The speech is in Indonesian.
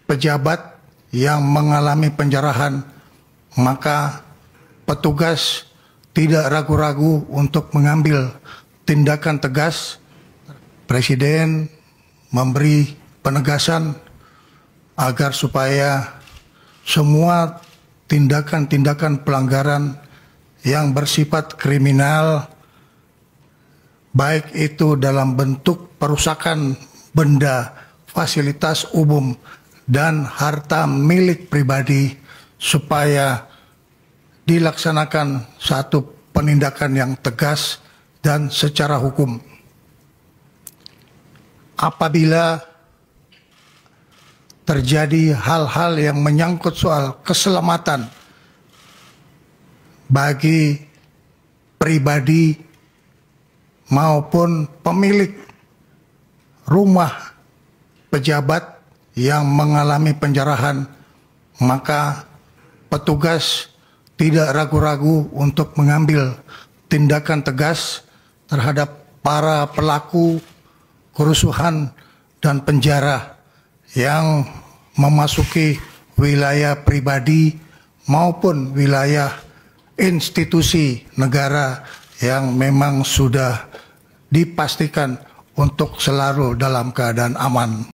pejabat yang mengalami penjarahan, maka petugas tidak ragu-ragu untuk mengambil tindakan tegas. Presiden memberi penegasan agar supaya semua tindakan-tindakan pelanggaran yang bersifat kriminal, baik itu dalam bentuk perusakan benda, fasilitas umum, dan harta milik pribadi, supaya dilaksanakan satu penindakan yang tegas dan secara hukum. Apabila terjadi hal-hal yang menyangkut soal keselamatan bagi pribadi maupun pemilik rumah pejabat yang mengalami penjarahan, maka petugas tidak ragu-ragu untuk mengambil tindakan tegas terhadap para pelaku kerusuhan dan penjara yang memasuki wilayah pribadi maupun wilayah institusi negara yang memang sudah dipastikan untuk selalu dalam keadaan aman.